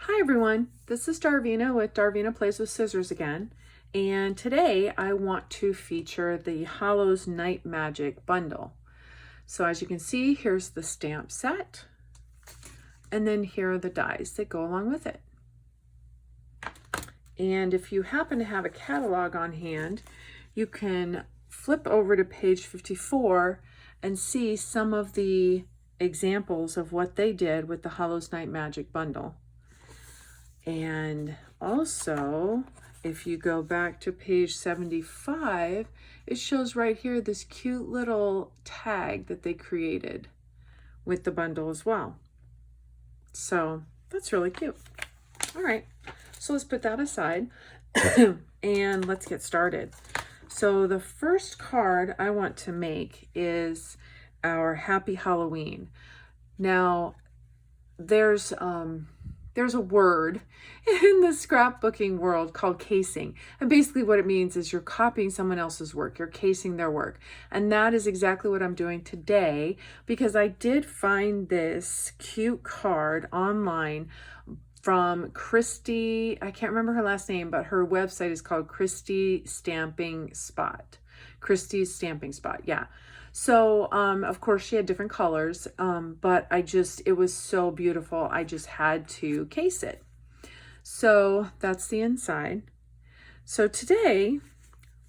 Hi everyone, this is Darvina with Darvina Plays with Scissors again, and today I want to feature the Hallow's Night Magic bundle. So as you can see, here's the stamp set, and then here are the dies that go along with it. And if you happen to have a catalog on hand, you can flip over to page 54 and see some of the examples of what they did with the Hallow's Night Magic bundle. And also, if you go back to page 75, it shows right here this cute little tag that they created with the bundle as well. So that's really cute. All right, so let's put that aside and let's get started. So the first card I want to make is our Happy Halloween. Now, there's a word in the scrapbooking world called casing. And basically what it means is you're copying someone else's work. You're casing their work. And that is exactly what I'm doing today, because I did find this cute card online from Christy. I can't remember her last name, but her website is called Christy's Stamping Spot. Christy's Stamping Spot, yeah. So, of course, she had different colors, but it was so beautiful. I just had to case it. So that's the inside. So today,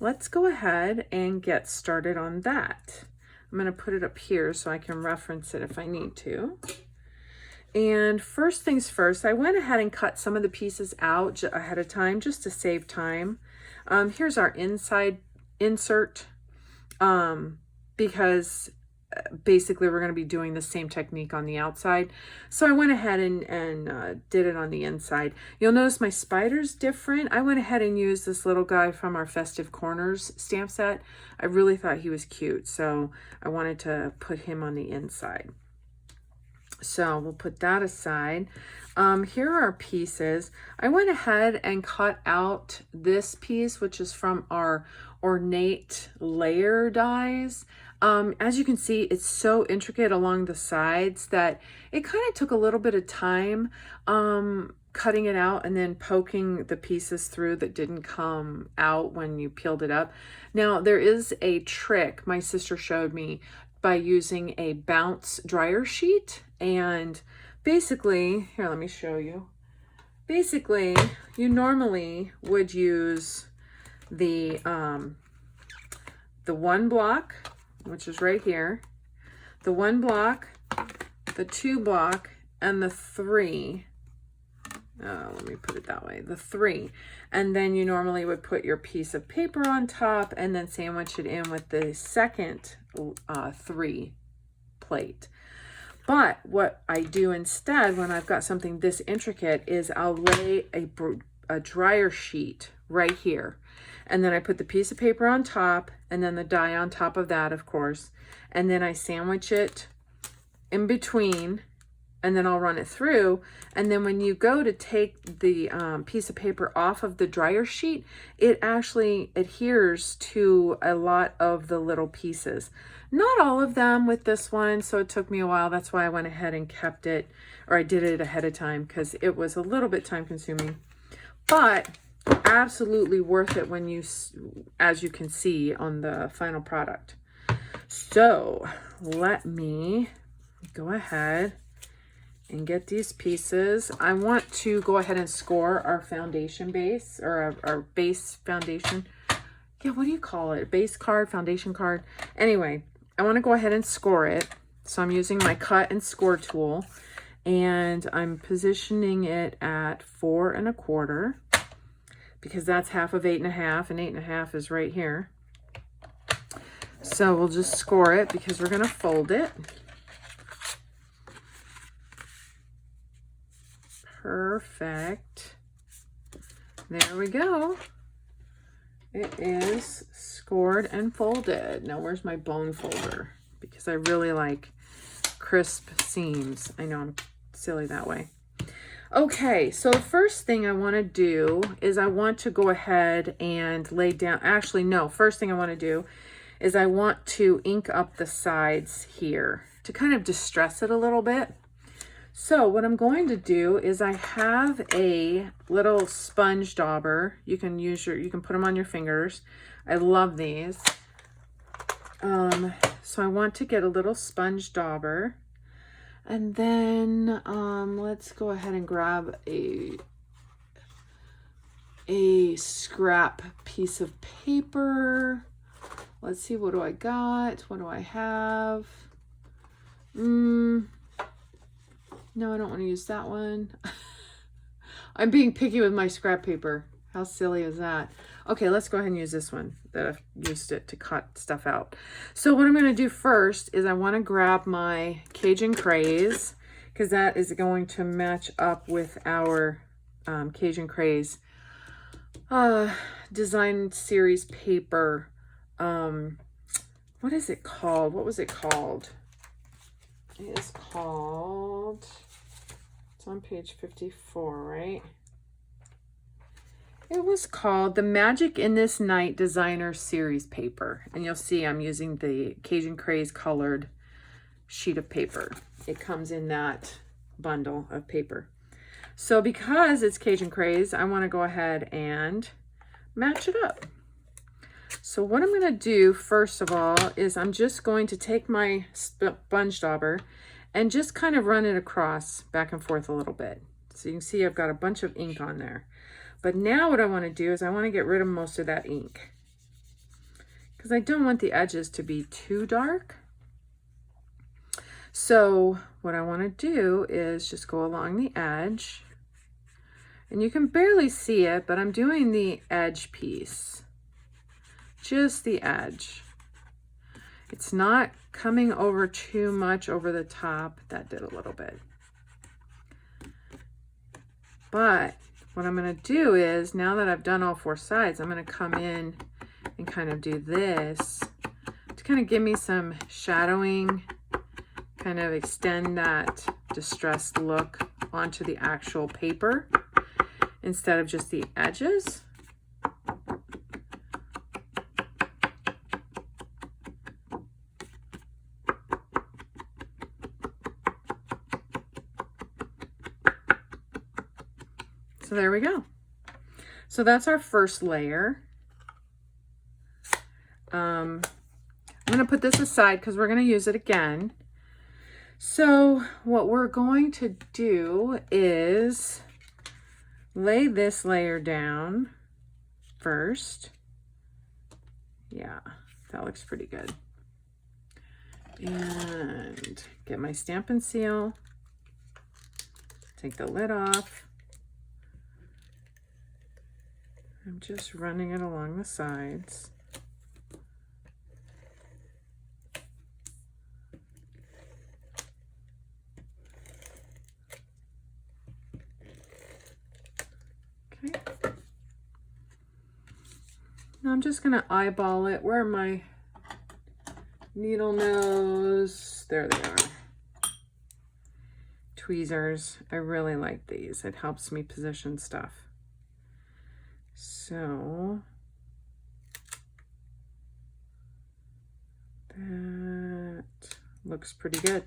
let's go ahead and get started on that. I'm going to put it up here so I can reference it if I need to. And first things first, I went ahead and cut some of the pieces out ahead of time just to save time. Here's our inside insert. Because basically we're going to be doing the same technique on the outside. So I went ahead and did it on the inside. You'll notice my spider's different. I went ahead and used this little guy from our Festive Corners stamp set. I really thought he was cute, so I wanted to put him on the inside. So we'll put that aside. Here are our pieces. I went ahead and cut out this piece, which is from our ornate layer dies. As you can see, it's so intricate along the sides that it kind of took a little bit of time cutting it out and then poking the pieces through that didn't come out when you peeled it up. Now, there is a trick my sister showed me by using a bounce dryer sheet, and basically, here, let me show you. Basically, you normally would use the one block, which is right here, the one block, the two block, and the three. Let me put it that way, the three. And then you normally would put your piece of paper on top and then sandwich it in with the second three plate. But what I do instead when I've got something this intricate is I'll lay a dryer sheet right here. And then I put the piece of paper on top and then the die on top of that, of course. And then I sandwich it in between and then I'll run it through. And then when you go to take the piece of paper off of the dryer sheet, it actually adheres to a lot of the little pieces. Not all of them with this one, so it took me a while. That's why I went ahead and kept it, or I did it ahead of time because it was a little bit time consuming. But absolutely worth it when as you can see on the final product. So let me go ahead and get these pieces. I want to go ahead and score our foundation base, or our base foundation. Yeah, what do you call it? Base card, foundation card. Anyway, I want to go ahead and score it. So I'm using my cut and score tool, and I'm positioning it at 4 1/4 because that's half of 8 1/2, and 8 1/2 is right here. So we'll just score it because we're going to fold it. Perfect. There we go. It is scored and folded. Now, where's my bone folder? Because I really like crisp seams. I know I'm silly that way. Okay, so the first thing I want to do is I want to go ahead and lay down. Actually, no. First thing I want to do is I want to ink up the sides here to kind of distress it a little bit. So what I'm going to do is I have a little sponge dauber. You can put them on your fingers. I love these. So I want to get a little sponge dauber. And then let's go ahead and grab a scrap piece of paper. Let's see, what do I got? What do I have? No, I don't want to use that one. I'm being picky with my scrap paper. How silly is that? Okay, let's go ahead and use this one that I've used it to cut stuff out. So what I'm going to do first is I want to grab my Cajun Craze, because that is going to match up with our Cajun Craze design series paper. What is it called? What was it called? It is called, it's on page 54, right? It was called the Magic in This Night Designer Series paper. And you'll see I'm using the Cajun Craze colored sheet of paper. It comes in that bundle of paper. So because it's Cajun Craze, I want to go ahead and match it up. So what I'm going to do first of all is I'm just going to take my sponge dauber and just kind of run it across back and forth a little bit. So you can see I've got a bunch of ink on there. But now what I want to do is I want to get rid of most of that ink, because I don't want the edges to be too dark. So what I want to do is just go along the edge, and you can barely see it, but I'm doing the edge piece. Just the edge. It's not coming over too much over the top. That did a little bit. But what I'm going to do is, now that I've done all four sides, I'm going to come in and kind of do this to kind of give me some shadowing, kind of extend that distressed look onto the actual paper instead of just the edges. So there we go. So that's our first layer. I'm going to put this aside because we're going to use it again. So what we're going to do is lay this layer down first. Yeah, that looks pretty good. And get my Stampin' Seal. Take the lid off. I'm just running it along the sides. Okay. Now I'm just going to eyeball it. Where are my needle nose? There they are. Tweezers. I really like these. It helps me position stuff. So that looks pretty good.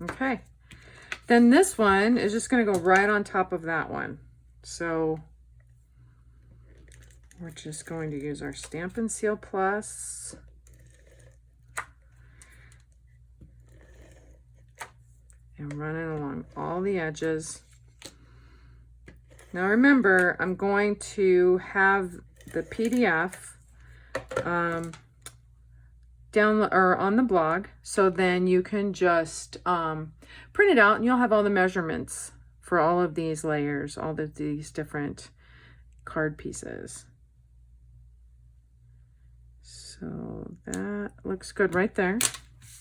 Okay. Then this one is just going to go right on top of that one. So we're just going to use our Stampin' Seal Plus. And run it along all the edges. Now remember, I'm going to have the PDF down or on the blog, so then you can just print it out and you'll have all the measurements for all of these layers, all of these different card pieces. So that looks good right there.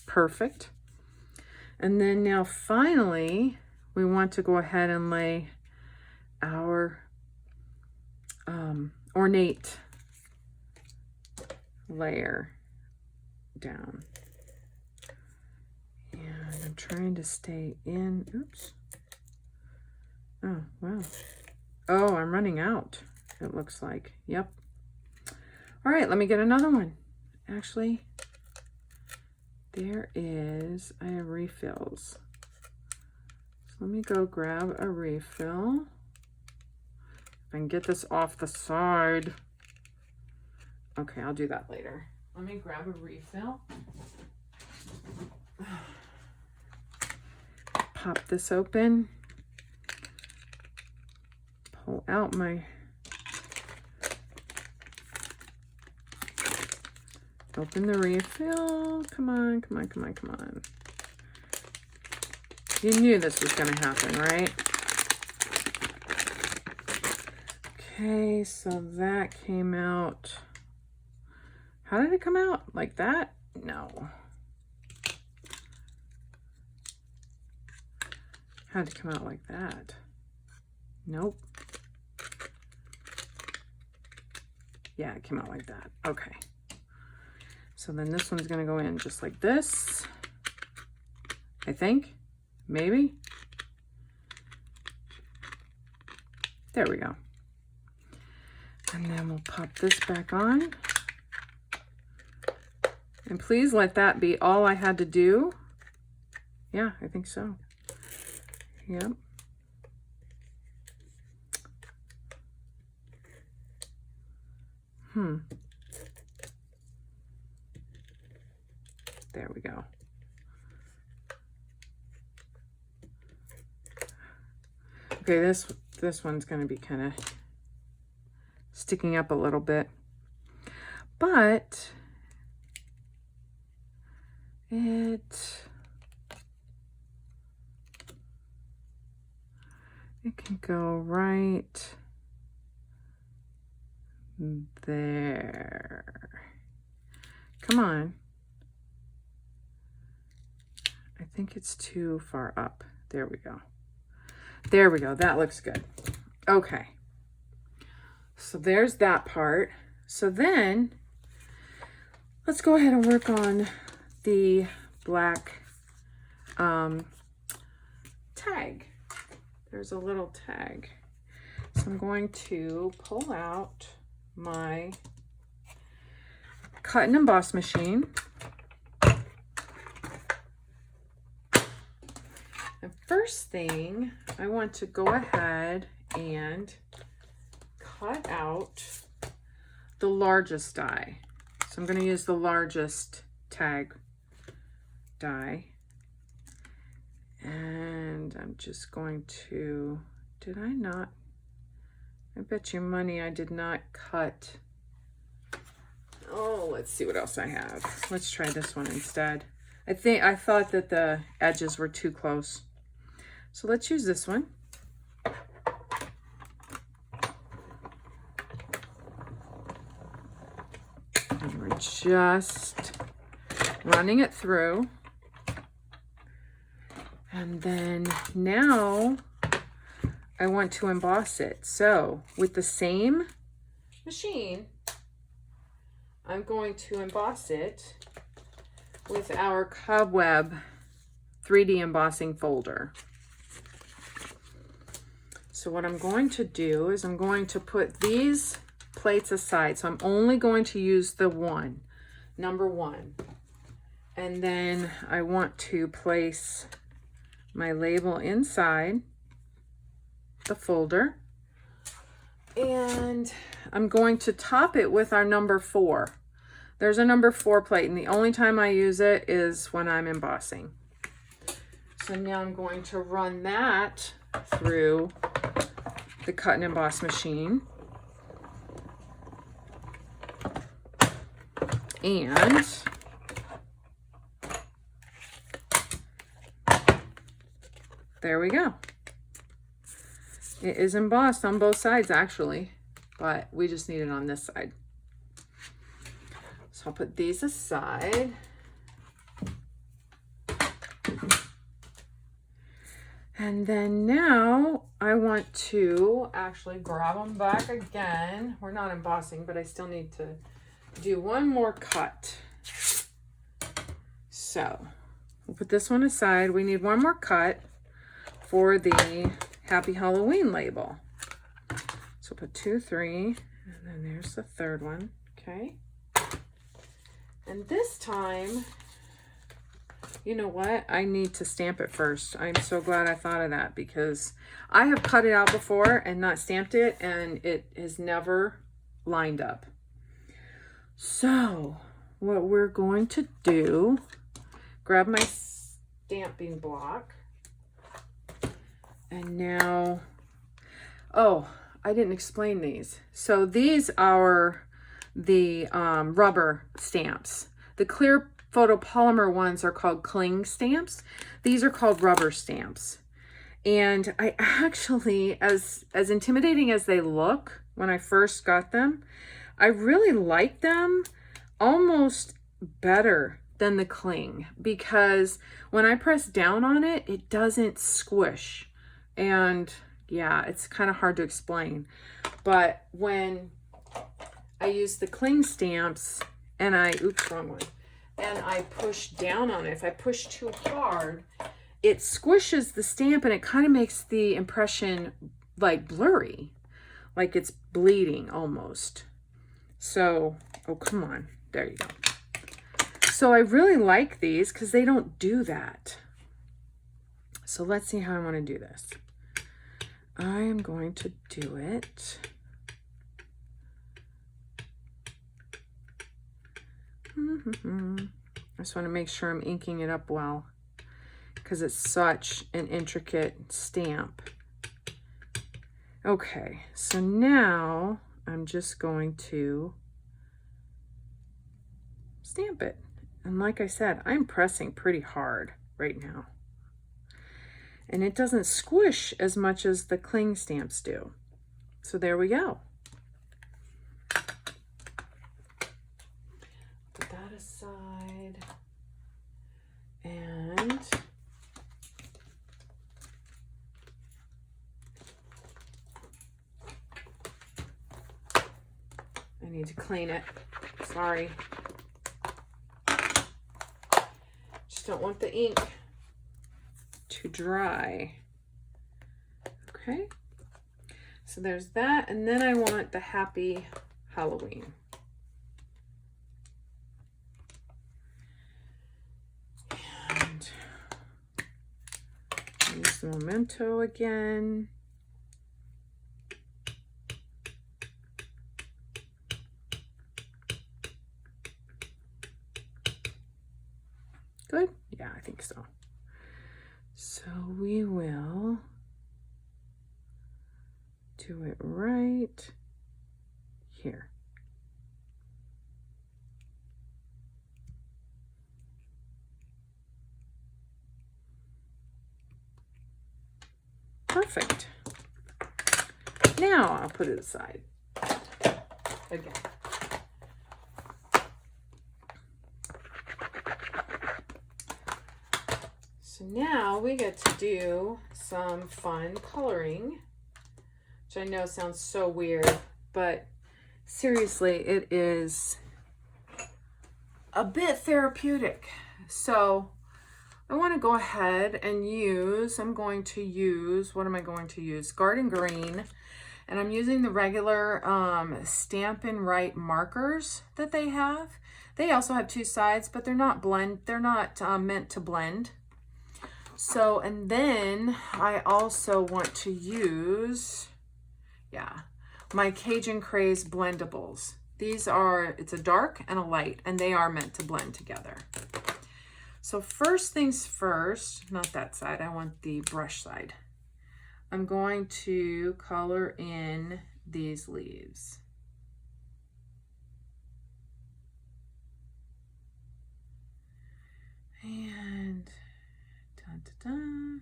Perfect. And then now finally, we want to go ahead and lay our ornate layer down. And I'm trying to stay in, oops. Oh, wow. Oh, I'm running out, it looks like. Yep. All right, let me get another one. Actually, there is, I have refills. So Let me go grab a refill. If I can get this off the side. Okay, I'll do that later. Let me grab a refill. Pop this open. Pull out my open the refill. Come on, come on, come on, come on. You knew this was going to happen, right? Okay, so that came out. How did it come out? Like that? No. Had to come out like that. Nope. Yeah, it came out like that. Okay. So then this one's going to go in just like this. I think. Maybe. There we go. And then we'll pop this back on. And please let that be all I had to do. Yeah, I think so. Yep. There we go. Okay, this one's going to be kind of sticking up a little bit. But it can go right there. Come on. I think it's too far up. There we go. There we go. That looks good. Okay. So there's that part. So then let's go ahead and work on the black tag. There's a little tag. So I'm going to pull out my cut and emboss machine. The first thing, I want to go ahead and cut out the largest die. So I'm going to use the largest tag die. And I'm just going to, did I not? I bet you money I did not cut. Oh, let's see what else I have. Let's try this one instead. I thought that the edges were too close. So let's use this one. And we're just running it through. And then now I want to emboss it. So with the same machine, I'm going to emboss it with our Cobweb 3D embossing folder. So what I'm going to do is I'm going to put these plates aside. So I'm only going to use the number one. And then I want to place my label inside the folder. And I'm going to top it with our number 4. There's a number 4 plate, and the only time I use it is when I'm embossing. So now I'm going to run that through the cut and emboss machine. And there we go. It is embossed on both sides actually, but we just need it on this side. So I'll put these aside. And then now I want to actually grab them back again. We're not embossing, but I still need to do one more cut. So we'll put this one aside. We need one more cut for the Happy Halloween label. So put 2, 3, and then there's the third one. Okay. And this time You know what? I need to stamp it first. I'm so glad I thought of that because I have cut it out before and not stamped it, and it has never lined up. So what we're going to do, grab my stamping block. And now, oh, I didn't explain these. So these are the rubber stamps. The clear photopolymer ones are called cling stamps. These are called rubber stamps. And I actually, as intimidating as they look when I first got them, I really like them almost better than the cling, because when I press down on it, it doesn't squish. And yeah, it's kind of hard to explain. But when I use the cling stamps and oops, wrong one. And I push down on it, if I push too hard, it squishes the stamp and it kind of makes the impression like blurry, like it's bleeding almost. So, oh, come on. There you go. So I really like these because they don't do that. So let's see how I want to do this. I am going to do it. I just want to make sure I'm inking it up well because it's such an intricate stamp. Okay, so now I'm just going to stamp it. And like I said, I'm pressing pretty hard right now. And it doesn't squish as much as the cling stamps do. So there we go. Put that aside. And I need to clean it. Sorry. Just don't want the ink to dry. Okay. So there's that. And then I want the Happy Halloween. And use the Memento again. Good? Yeah, I think so. So we will do it right here. Perfect. Now I'll put it aside again. So now we get to do some fun coloring, which I know sounds so weird, but seriously, it is a bit therapeutic. So I want to go ahead and use, what am I going to use? Garden Green. And I'm using the regular Stampin' Up markers that they have. They also have two sides, but they're not meant to blend. So, and then I also want to use, my Cajun Craze blendables. These are, it's a dark and a light, and they are meant to blend together. So first things first, not that side, I want the brush side. I'm going to color in these leaves. And dun, dun, dun.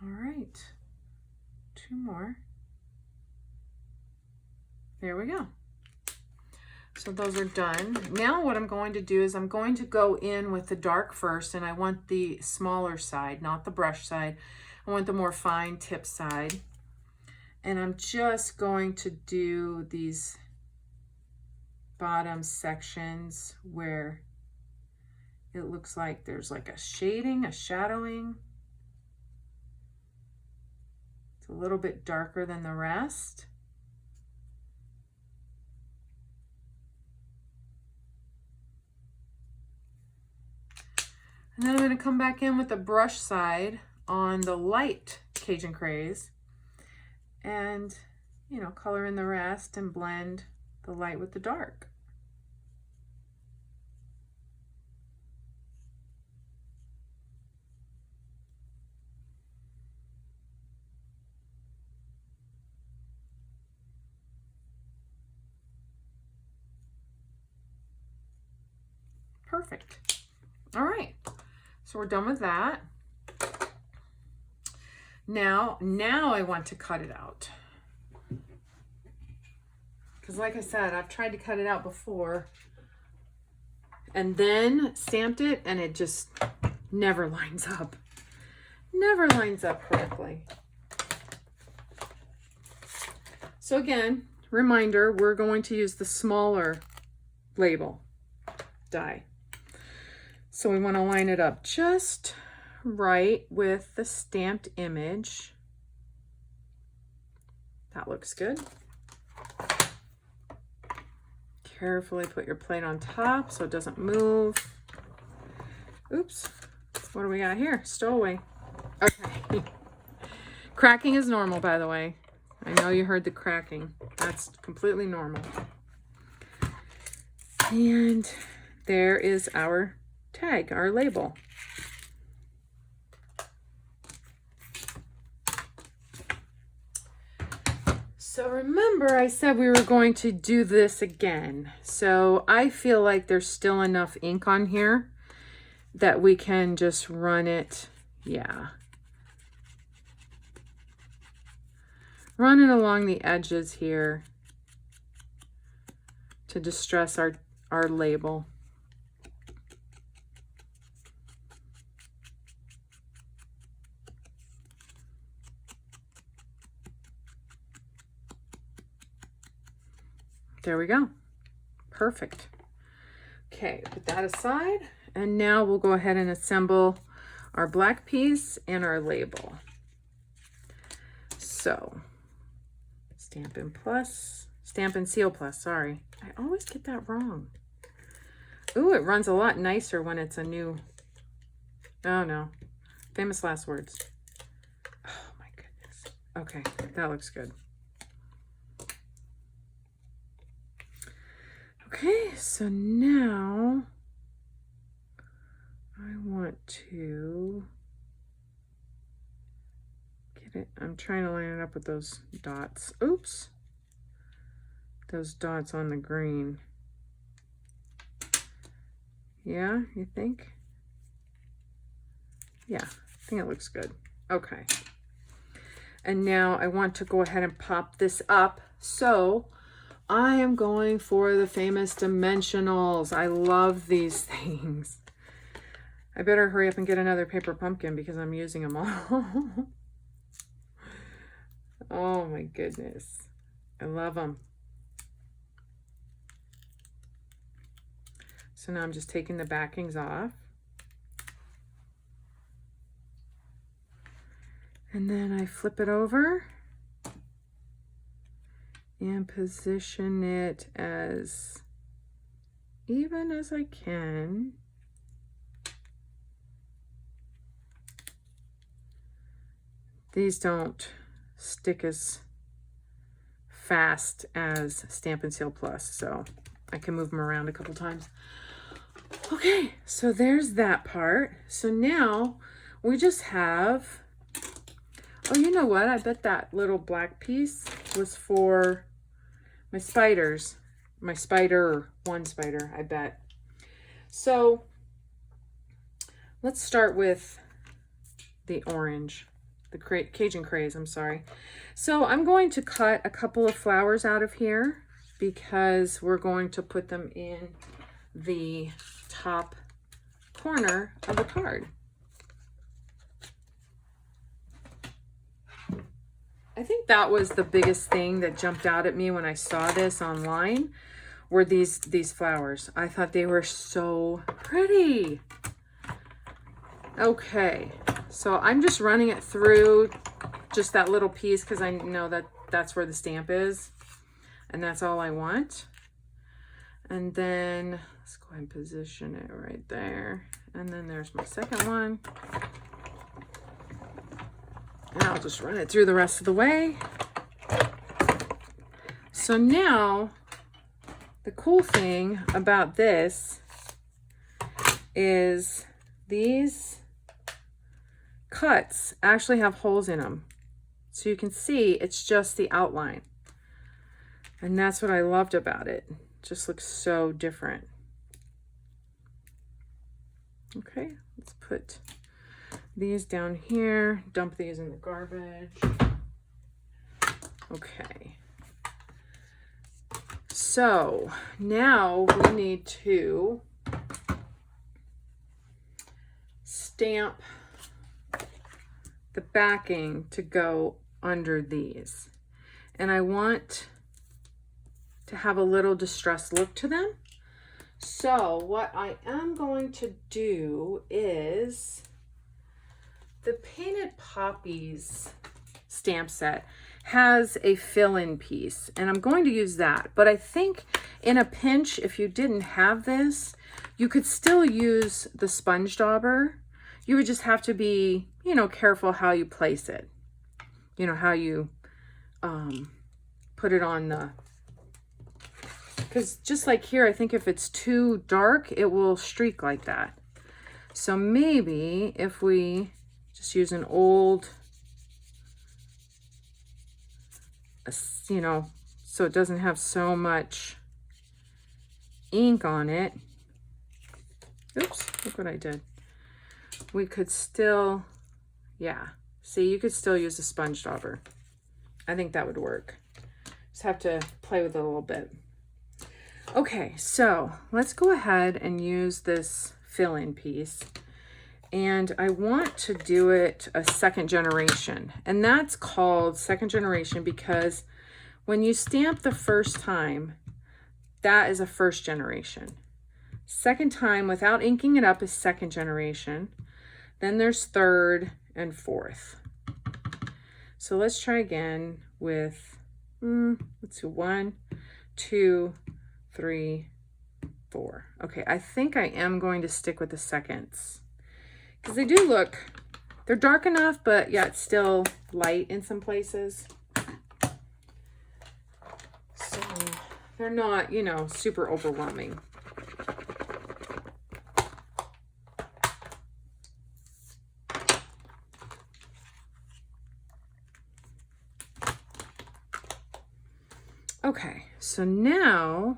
All right, two more. There we go. So those are done. Now what I'm going to do is I'm going to go in with the dark first, and I want the smaller side, not the brush side. I want the more fine tip side. And I'm just going to do these bottom sections where it looks like there's like a shading, a shadowing. It's a little bit darker than the rest. And then I'm going to come back in with the brush side on the light Cajun Craze and, you know, color in the rest and blend the light with the dark. Perfect. All right. So we're done with that. Now I want to cut it out. Because like I said, I've tried to cut it out before and then stamped it, and it just never lines up. Never lines up correctly. So again, reminder, we're going to use the smaller label die. So we want to line it up just right with the stamped image. That looks good. Carefully put your plate on top so it doesn't move. Oops. What do we got here? Stowaway. Okay. Cracking is normal, by the way. I know you heard the cracking. That's completely normal. And there is our tag, our label. So remember I said we were going to do this again. So I feel like there's still enough ink on here that we can just run it, yeah. Run it along the edges here to distress our label. There we go. Perfect. Okay, put that aside. And now we'll go ahead and assemble our black piece and our label. So, Stampin' Seal Plus, sorry. I always get that wrong. Ooh, it runs a lot nicer when it's a new, oh no, famous last words. Oh my goodness. Okay, that looks good. Okay, so now I want to get it. I'm trying to line it up with those dots. Oops. Those dots on the green. Yeah, you think? Yeah, I think it looks good. Okay. And now I want to go ahead and pop this up. So I am going for the famous dimensionals. I love these things. I better hurry up and get another paper pumpkin because I'm using them all. Oh my goodness. I love them. So now I'm just taking the backings off. And then I flip it over and position it as even as I can. These don't stick as fast as Stampin' Seal Plus, so I can move them around a couple times. Okay, so there's that part. So now we just have, oh, you know what? I bet that little black piece was for my spiders. My spider, one spider, I bet. So let's start with the orange, the Cajun Craze, I'm sorry. So I'm going to cut a couple of flowers out of here because we're going to put them in the top corner of the card. I think that was the biggest thing that jumped out at me when I saw this online, were these flowers. I thought they were so pretty. Okay, so I'm just running it through just that little piece because I know that that's where the stamp is, and that's all I want. And then let's go ahead and position it right there. And then there's my second one. And I'll just run it through the rest of the way. So now, the cool thing about this is these cuts actually have holes in them. So you can see it's just the outline. And that's what I loved about it. It just looks so different. Okay, let's put these down here, dump these in the garbage. Okay. So now we need to stamp the backing to go under these. And I want to have a little distressed look to them. So what I am going to do is the Painted Poppies stamp set has a fill-in piece, and I'm going to use that. But I think in a pinch, if you didn't have this, you could still use the sponge dauber. You would just have to be, you know, careful how you place it. You know, how you put it on the, because just like here, I think if it's too dark, it will streak like that. So maybe if we just use an old, you know, so it doesn't have so much ink on it. Oops, look what I did. We could still, yeah, see, you could still use a sponge dauber. I think that would work. Just have to play with it a little bit. Okay, so let's go ahead and use this fill-in piece. And I want to do it a second generation. And that's called second generation because when you stamp the first time, that is a first generation. Second time without inking it up is second generation. Then there's third and fourth. So let's try again with, let's do 1, 2, 3, 4. Okay, I think I am going to stick with the seconds because they do look, they're dark enough, but yet still light in some places. So they're not, you know, super overwhelming. Okay, so now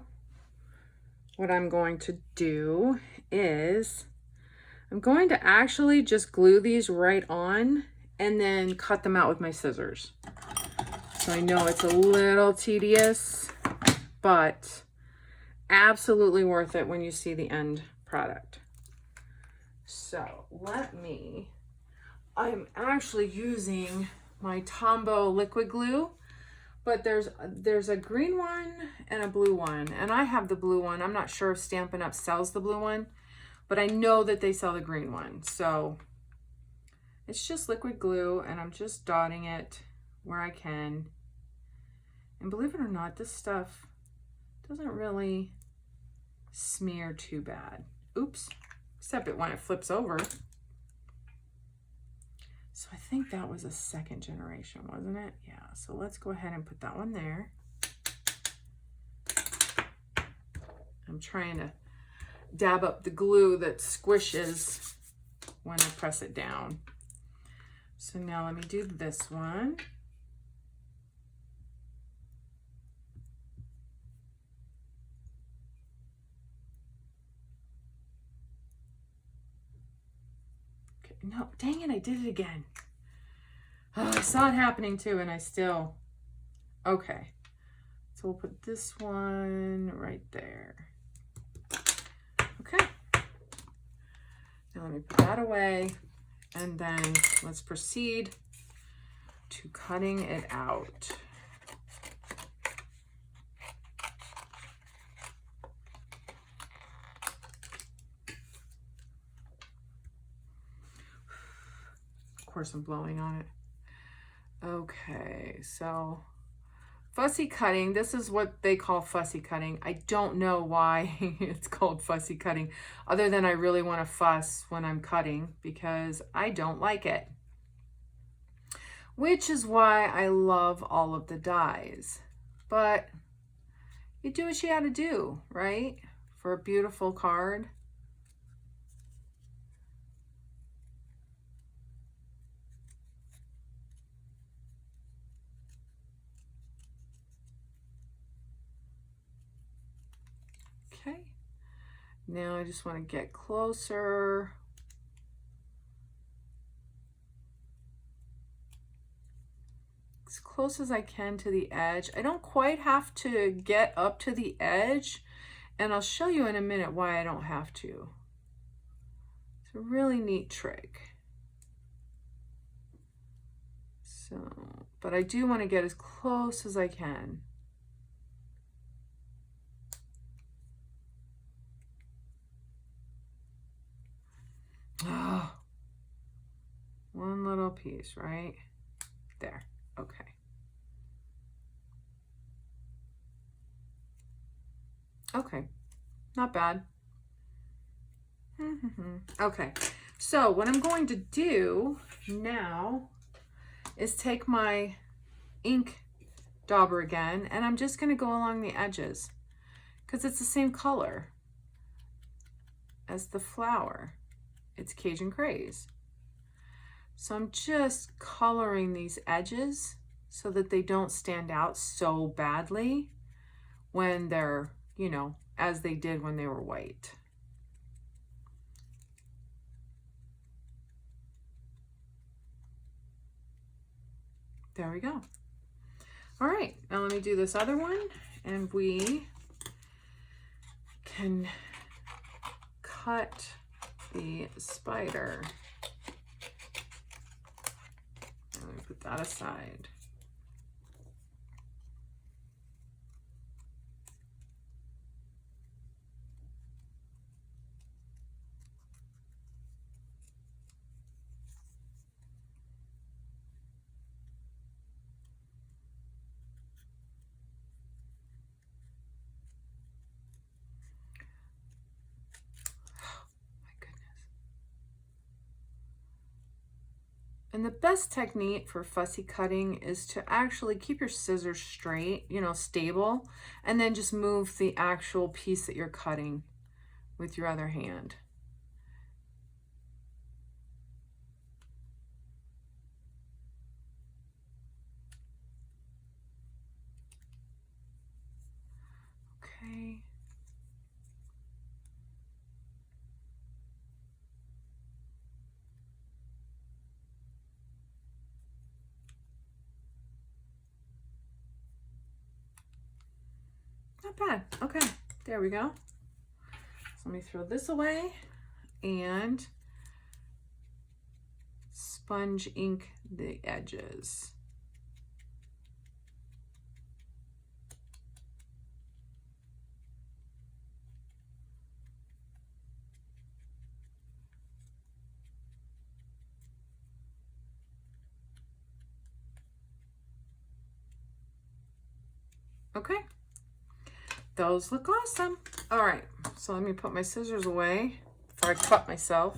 what I'm going to do is I'm going to actually just glue these right on and then cut them out with my scissors. So I know it's a little tedious, but absolutely worth it when you see the end product. So I'm actually using my Tombow liquid glue. But there's a green one and a blue one, and I have the blue one. I'm not sure if Stampin' Up sells the blue one, but I know that they sell the green one. So it's just liquid glue, and I'm just dotting it where I can. And believe it or not, this stuff doesn't really smear too bad. Oops, except it when it flips over. So I think that was a second generation, wasn't it? Yeah, so let's go ahead and put that one there. I'm trying to dab up the glue that squishes when I press it down. So now let me do this one. No, dang it, I did it again. Oh, I saw it happening too, and I still, okay. we'll put this one right there. Okay. Now let me put that away, and then let's proceed to cutting it out. Of course, I'm blowing on it. Okay, so fussy cutting, this is what they call fussy cutting. I don't know why it's called fussy cutting, other than I really want to fuss when I'm cutting because I don't like it. Which is why I love all of the dies. But you do what you gotta do, right? For a beautiful card. Okay, now I just want to get closer. As close as I can to the edge. I don't quite have to get up to the edge, and I'll show you in a minute why I don't have to. It's a really neat trick. So, but I do want to get as close as I can. Oh, one little piece right there. Okay. Okay, not bad. Okay, so what I'm going to do now is take my ink dauber again, and I'm just going to go along the edges because it's the same color as the flower. It's Cajun Craze. So I'm just coloring these edges so that they don't stand out so badly when they're, you know, as they did when they were white. There we go. All right, now let me do this other one, and we can cut the spider. Let me put that aside. And the best technique for fussy cutting is to actually keep your scissors straight, you know, stable, and then just move the actual piece that you're cutting with your other hand. Okay. Not bad. Okay, there we go. So let me throw this away and sponge ink the edges. Okay. Those look awesome. All right, so let me put my scissors away before I cut myself,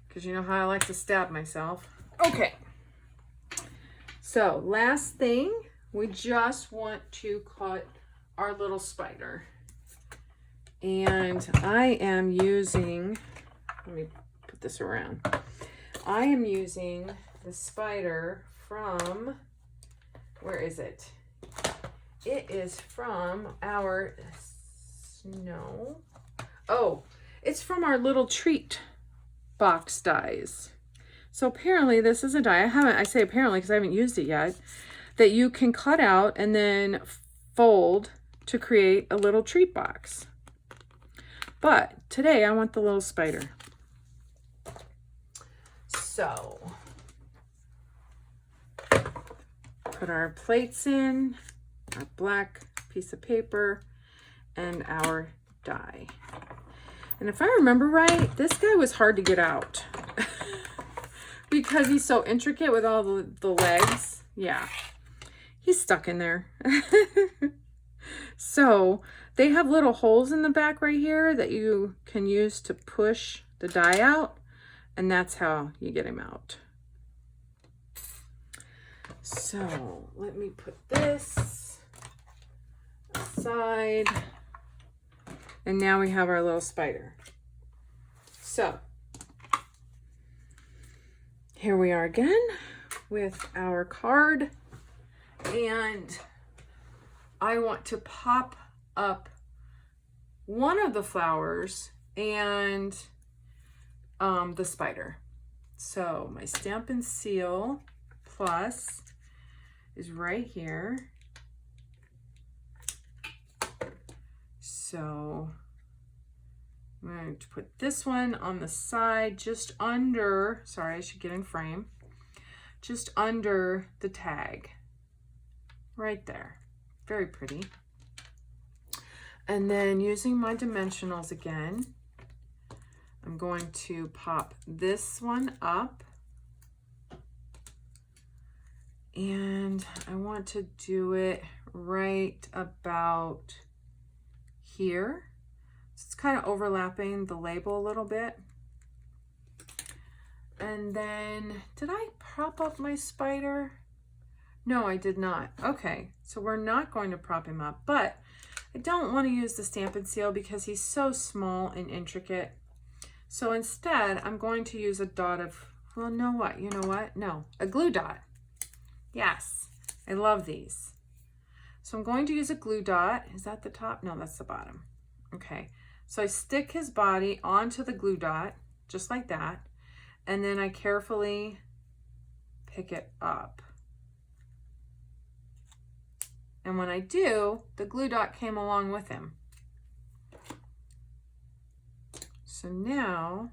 because you know how I like to stab myself. Okay, so last thing, we just want to cut our little spider. And I am using, let me put this around. I am using the spider from, where is it? It is from our snow. Oh, it's from our little treat box dies. So apparently this is a die. I say apparently because I haven't used it yet, that you can cut out and then fold to create a little treat box. But today I want the little spider. So, put our plates in, our black piece of paper, and our die. And if I remember right, this guy was hard to get out because he's so intricate with all the legs. Yeah, he's stuck in there. So they have little holes in the back right here that you can use to push the die out, and that's how you get him out. So let me put this aside. And now we have our little spider. So here we are again with our card. And I want to pop up one of the flowers and the spider. So my Stampin' Seal Plus is right here. So I'm going to put this one on the side just under, sorry, I should get in frame, just under the tag, right there. Very pretty. And then using my dimensionals again, I'm going to pop this one up. And I want to do it right about here. So it's kind of overlapping the label a little bit. And then, did I prop up my spider? No, I did not. Okay, so we're not going to prop him up, but I don't want to use the Stampin' Seal because he's so small and intricate. So instead, I'm going to use a dot of, well, you know what? No, a glue dot. Yes, I love these. So I'm going to use a glue dot. Is that the top? No, that's the bottom. Okay, so I stick his body onto the glue dot, just like that. And then I carefully pick it up. And when I do, the glue dot came along with him. So now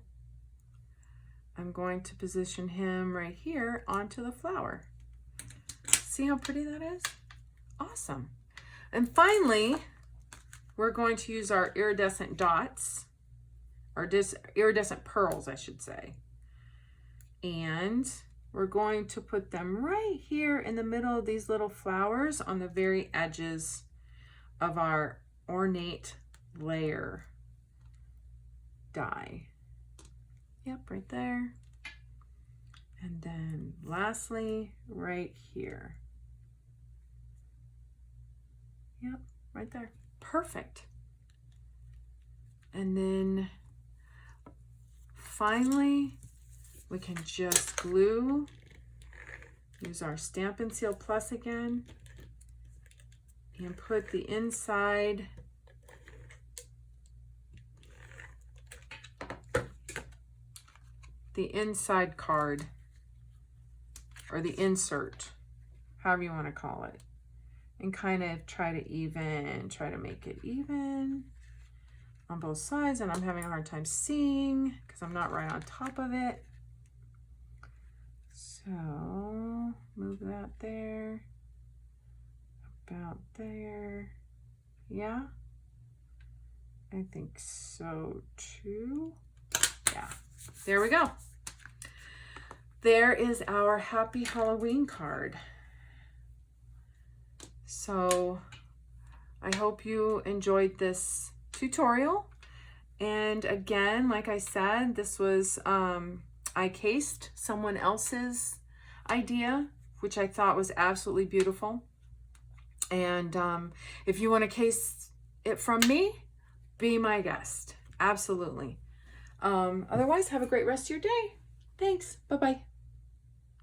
I'm going to position him right here onto the flower. See how pretty that is? Awesome. And finally, we're going to use our iridescent dots, or iridescent pearls, I should say. And we're going to put them right here in the middle of these little flowers on the very edges of our ornate layer die. Yep, right there. And then lastly, right here. Yep, right there. Perfect. And then finally, we can just glue, use our Stampin' Seal Plus again, and put the inside card, or the insert, however you want to call it, and kind of try to make it even on both sides. And I'm having a hard time seeing because I'm not right on top of it. So move that there, about there. Yeah, I think so too. Yeah, there we go. There is our Happy Halloween card. So I hope you enjoyed this tutorial. And again, like I said, this was, I cased someone else's idea, which I thought was absolutely beautiful. And if you want to case it from me, be my guest. Absolutely. Otherwise, have a great rest of your day. Thanks. Bye-bye.